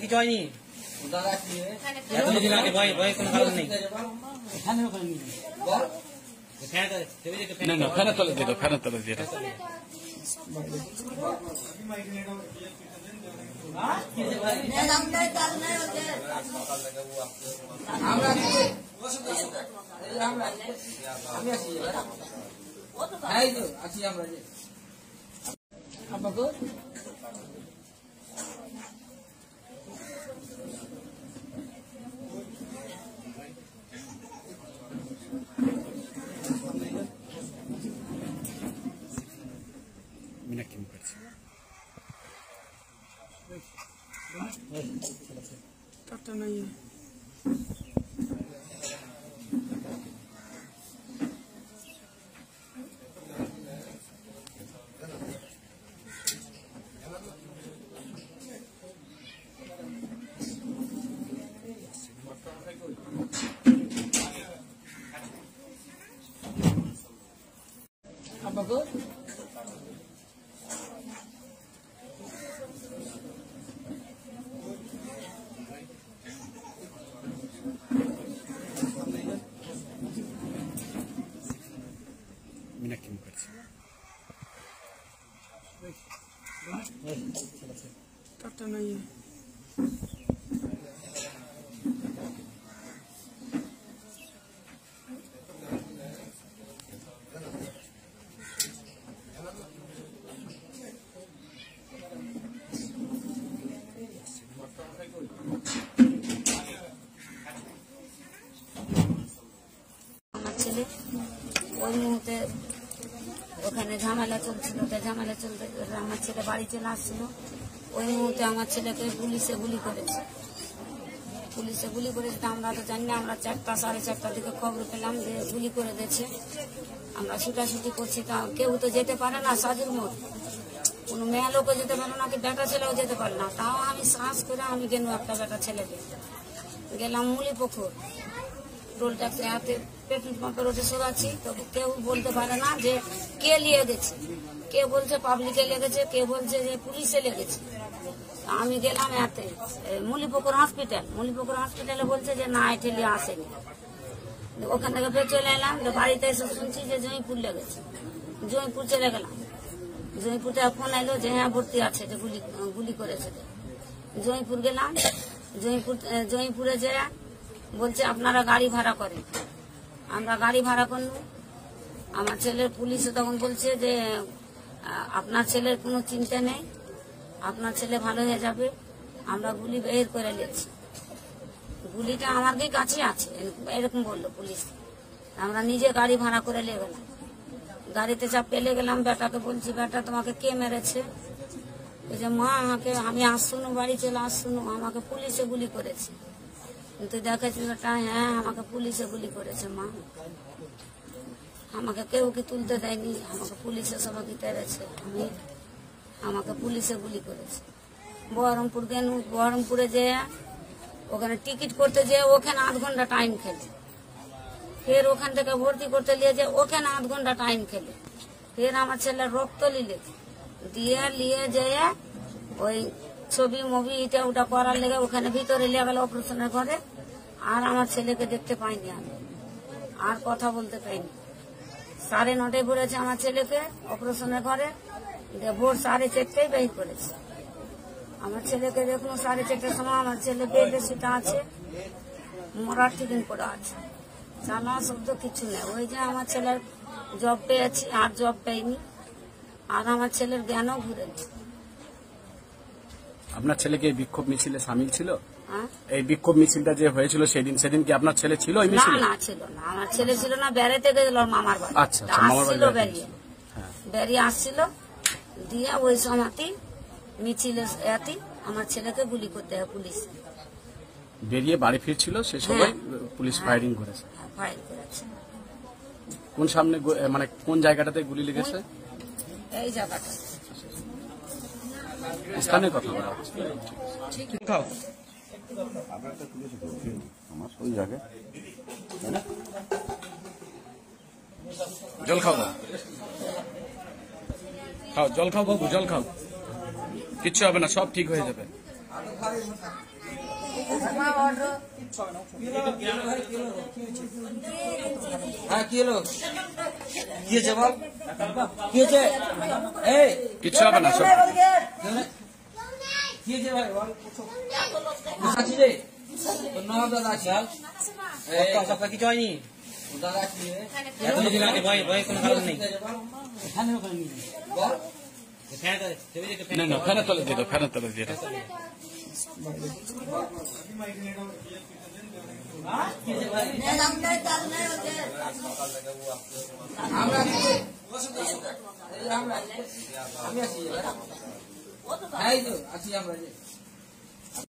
কিছু হয়নি এতদিন আগে ভয় ভয় কোনো কারণ নেই না ফ্যানের তলে দিয়ে ফ্যানের তলে দিয়ে Minaki mi করছে টাটা নাই আব্বা গো Minaki mi করছে টাটা নাই আমার ছেলে ওই মুহূর্তে ওখানে ঝামেলা চলছিল, ঝামেলা চলতে আমার ছেলে বাড়ি চলে আসছিল। ওই মুহূর্তে আমার ছেলেকে পুলিশে গুলি করেছে। তো আমরা তো জানি না, আমরা 4টা সাড়ে 4টার দিকে খবর পেলাম যে গুলি করে দিয়েছে। আমরা ছুটাছুটি করছি, তা কেউ তো যেতে পারে না সাজুর মোড়, কোনো মেয়ে লোকও যেতে পারে না, কি বেটা ছেলেও যেতে পারে না। তাও আমি সাহস করে আমি গেল একটা বেটা ছেলেকে গেলাম মুলিপুকুর টোল ট্যাক্সি হাতে পেট্রোল পাম্পের ওঠে সরাচ্ছি। তো কেউ বলতে পারে না যে কে নিয়ে গেছে, কে বলছে পাবলিকে লেগেছে, কে বলছে যে পুলিশে লেগেছে। আমি গেলাম এতে মুলিপুকুর হসপিটালে বলছে যে না এঠেলি আসেনি। ওখান থেকে ফের চলে এলাম, বাড়িতে এসে শুনছি যে জয়পুর লেগেছে। জয়পুর চলে গেলাম, জয়পুর থেকে ফোন এলো যে হ্যাঁ ভর্তি আছে, যে গুলি করেছে। জয়পুর গেলাম, জয়পুরে যে বলছে আপনারা গাড়ি ভাড়া করেন। আমরা গাড়ি ভাড়া করল। আমার ছেলের পুলিশে তখন বলছে যে আপনার ছেলের কোনো চিন্তা নেই, আপনার ছেলে ভালো হয়ে যাবে, আমরা গুলি বের করে নিয়েছি, গুলিটা আমার কাছে আছে, এরকম বললো পুলিশ। আমরা নিজে গাড়ি ভাড়া করে নিয়ে গেলাম, গাড়িতে চাপ পেলে গেলাম। বেটাকে বলছি বেটা তোমাকে কে মেরেছে? যে মা আমাকে, আমি আসুন বাড়ি চলে আসুন, আমাকে পুলিশে গুলি করেছে। কিন্তু দেখেছি বেটা হ্যাঁ আমাকে পুলিশে গুলি করেছে মা, আমাকে কেউ কি তুলতে দেয়নি, আমাকে পুলিশে সবাইকে তেড়েছে, আমাকে পুলিশে গুলি করেছে। বহরমপুর গেল, বহরমপুরে যে ওখানে টিকিট করতে যেয়ে ওখানে 8 ঘন্টা টাইম খেলে, ফের ওখান থেকে ভর্তি করতে নিয়ে যে ওখানে 8 ঘন্টা টাইম খেলে, ফের আমার ছেলের রক্ত নিয়ে যেয়ে ওই ছবি মুভি এটা ওটা করার লেগে ওখানে ভিতরে নিয়ে গেল অপারেশনের ঘরে। আর আমার ছেলেকে দেখতে পাইনি, আমি আর কথা বলতে পাইনি। 9:30 পড়েছে আমার ছেলেকে অপারেশনের ঘরে, ভোর 4:30 বের করেছে। আমার ছেলেকে দেখুন 4:30টার সময় আমার ছেলে বেডে সেটা আছে, মরার টিকিট পড়া আছে, জানা শব্দ কিছু নেই। ওই যে আমার ছেলের জব পেয়েছি, আর জব পেয়নি, আর আমার ছেলের জ্ঞানও ঘুরেছে। আপনার ছেলেকে এই বিক্ষোভ মিছিলে সামিল ছিল? এই বিক্ষোভ মিছিলটা যে হয়েছিল সেদিন কি আপনার ছেলে ছিল? না ছিল না, আমার ছেলে ছিল না, বেড়াতে গেছিল মামার বাড়ি। আচ্ছা, আসছিল বেরিয়ে আসছিল, দিয়ে ওই সময়তে মিছিলে আমার ছেলেকে গুলি করতে হয় পুলিশ। বেরিয়ে বাড়ি ফিরছিল সে সময় পুলিশ ফায়ারিং করেছে। কোন সামনে মানে কোন জায়গাটাতে গুলি লেগেছে? এই জায়গাটা স্থানের কথা বলা হচ্ছে। খাও ওই জায়গায় জল খাও, খাও জল খাও বাবু, জল খাও। কিচ্ছু হবে না, সব ঠিক হয়ে যাবে। হ্যাঁ কি হলো কি হয়েছে বল কি হয়েছে এই কিচ্ছু হবে না, সব কি হয়েছে ভাই বল আছি রে তোর নাম দাদা আছে সব কিছু হয়নি দাদা আছে এতদিন আগে ভয় ভয় কোনো কারণ নেই বল না না, ফ্যানের তলে দিয়ে দাও, ফ্যানের তলে দিয়ে দাও। আমি আছি